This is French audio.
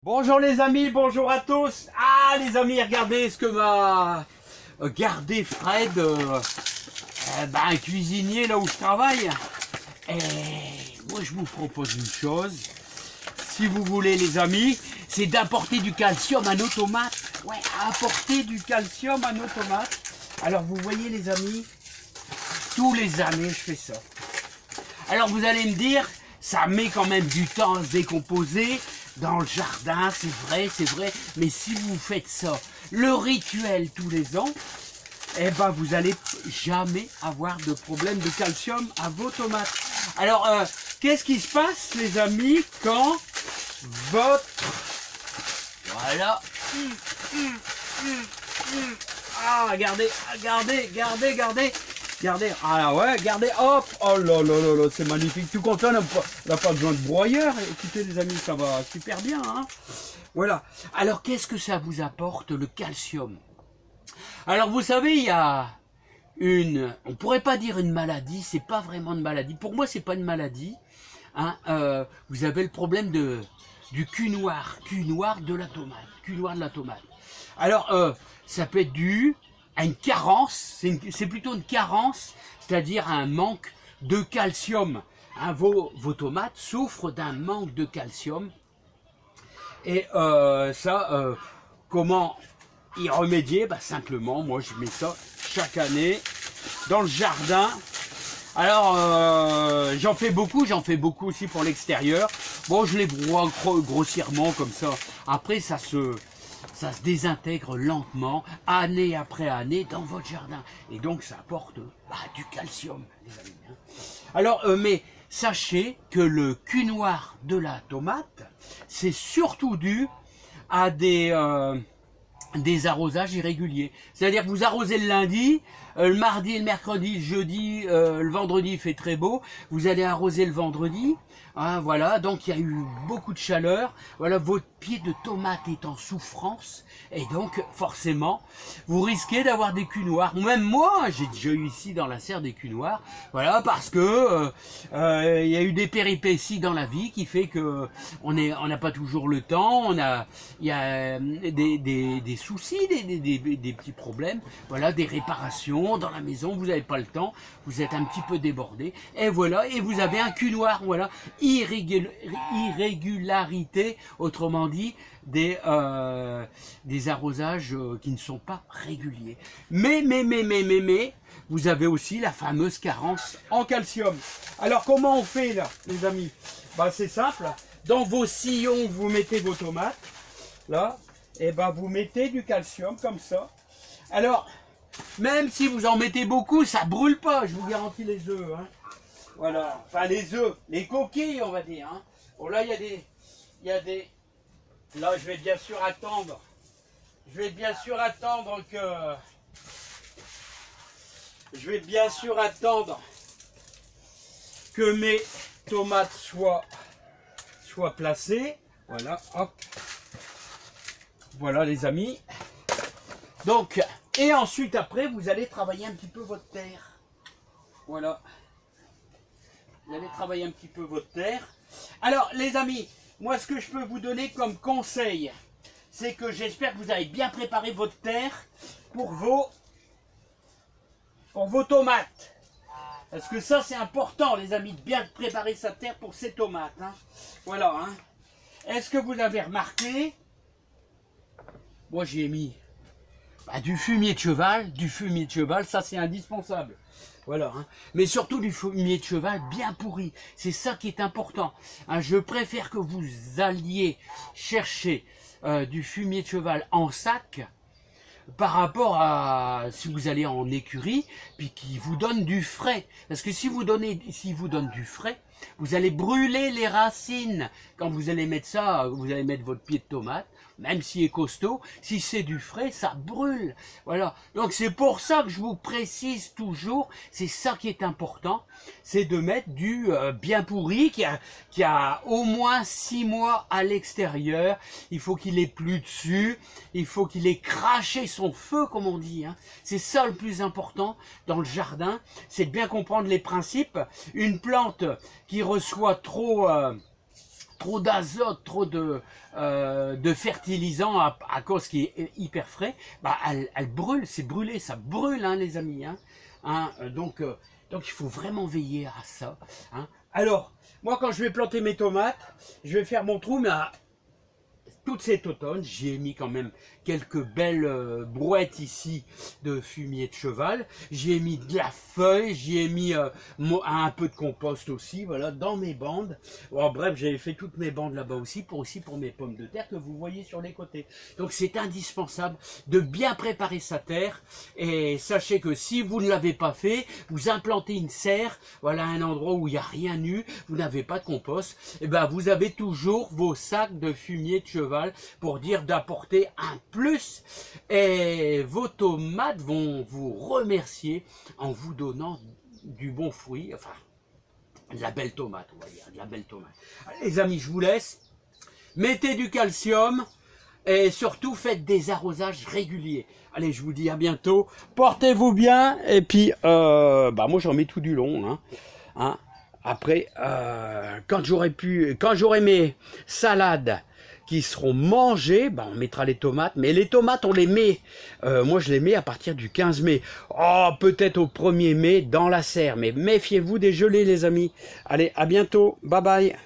Bonjour les amis, bonjour à tous. Ah les amis, regardez ce que m'a gardé Fred, un cuisinier là où je travaille. Et moi je vous propose une chose, si vous voulez les amis, c'est d'apporter du calcium à nos tomates. Ouais, apporter du calcium à nos tomates. Alors vous voyez les amis, tous les années je fais ça. Alors vous allez me dire, ça met quand même du temps à se décomposer dans le jardin, c'est vrai, mais si vous faites ça, le rituel tous les ans, eh ben vous n'allez jamais avoir de problème de calcium à vos tomates. Alors, qu'est-ce qui se passe les amis quand votre... Voilà. Ah, regardez. Regardez, ah ouais, regardez, hop, oh là là là là, c'est magnifique, tout content, on n'a pas besoin de broyeur, écoutez les amis, ça va super bien, hein. Voilà, alors qu'est-ce que ça vous apporte, le calcium? Alors vous savez, il y a on pourrait pas dire une maladie, c'est pas vraiment une maladie, pour moi c'est pas une maladie, hein. Vous avez le problème du cul noir de la tomate, Alors, ça peut être dû à une carence, c'est plutôt une carence, c'est-à-dire un manque de calcium. Hein, vos tomates souffrent d'un manque de calcium. Et comment y remédier? Simplement, moi je mets ça chaque année dans le jardin. Alors, j'en fais beaucoup aussi pour l'extérieur. Bon, je les broie grossièrement comme ça. Après, ça se désintègre lentement, année après année, dans votre jardin. Et donc, ça apporte du calcium, les amis. Hein. Alors, mais sachez que le cul noir de la tomate, c'est surtout dû à des arrosages irréguliers. C'est-à-dire que vous arrosez le lundi, le mardi, le mercredi, le jeudi, le vendredi il fait très beau, vous allez arroser le vendredi, hein, voilà, donc il y a eu beaucoup de chaleur, voilà, votre pied de tomate est en souffrance, et donc forcément, vous risquez d'avoir des culs noirs. Même moi, j'ai déjà eu ici dans la serre des culs noirs, voilà, parce que il y a eu des péripéties dans la vie qui fait que on n'a pas toujours le temps, il y a des soucis, des petits problèmes, voilà, des réparations dans la maison, vous n'avez pas le temps, vous êtes un petit peu débordé, et voilà, et vous avez un cul noir, voilà, irrégularité, autrement dit, des arrosages qui ne sont pas réguliers. Mais, vous avez aussi la fameuse carence en calcium. Alors, comment on fait là, les amis? C'est simple, dans vos sillons, vous mettez vos tomates, là, et vous mettez du calcium comme ça. Alors, même si vous en mettez beaucoup, ça brûle pas, je vous garantis les œufs. Hein. Voilà, enfin les œufs, les coquilles, on va dire. Hein. Bon là, il y a des... Là, je vais bien sûr attendre. Que mes tomates soient placées. Voilà, hop. Voilà les amis. Donc, et ensuite après, vous allez travailler un petit peu votre terre. Voilà. Vous allez travailler un petit peu votre terre. Alors les amis, moi ce que je peux vous donner comme conseil, c'est que j'espère que vous avez bien préparé votre terre pour vos tomates. Parce que ça c'est important les amis, de bien préparer sa terre pour ses tomates. Hein. Voilà. Hein. Est-ce que vous avez remarqué? Moi j'y ai mis du fumier de cheval, ça c'est indispensable. Voilà, hein. Mais surtout du fumier de cheval bien pourri. C'est ça qui est important. Hein, je préfère que vous alliez chercher du fumier de cheval en sac par rapport à si vous allez en écurie, puis qui vous donne du frais. Parce que si vous donne du frais, vous allez brûler les racines. Quand vous allez mettre ça, vous allez mettre votre pied de tomate, même s'il est costaud, si c'est du frais, ça brûle. Voilà. Donc c'est pour ça que je vous précise toujours, c'est ça qui est important, c'est de mettre du bien pourri, qui a au moins 6 mois à l'extérieur. Il faut qu'il ait plu dessus, il faut qu'il ait craché son feu, comme on dit. Hein. C'est ça le plus important dans le jardin, c'est de bien comprendre les principes. Une plante qui reçoit trop trop d'azote, trop de fertilisants à cause qui est hyper frais, bah, elle brûle, c'est brûlé, ça brûle, hein, les amis. Donc il faut vraiment veiller à ça. Alors, moi, quand je vais planter mes tomates, je vais faire mon trou, mais tout cet automne, j'ai mis quand même quelques belles brouettes ici de fumier de cheval. J'ai mis de la feuille, j'ai mis un peu de compost aussi, voilà, dans mes bandes. Bon, bref, j'avais fait toutes mes bandes là-bas aussi pour mes pommes de terre que vous voyez sur les côtés. Donc c'est indispensable de bien préparer sa terre. Et sachez que si vous ne l'avez pas fait, vous implantez une serre, voilà, un endroit où il n'y a rien eu, vous n'avez pas de compost, et ben vous avez toujours vos sacs de fumier de cheval pour dire d'apporter un plus, et vos tomates vont vous remercier en vous donnant du bon fruit, enfin de la belle tomate, on va dire, de la belle tomate. Allez, les amis, je vous laisse, mettez du calcium et surtout faites des arrosages réguliers. Allez, je vous dis à bientôt, portez-vous bien, et puis moi j'en mets tout du long, Après, quand j'aurai mes salades qui seront mangées, on mettra les tomates. Mais les tomates, on les met, moi je les mets à partir du 15 mai. Oh, peut-être au 1er mai dans la serre. Mais méfiez-vous des gelées, les amis. Allez, à bientôt. Bye bye.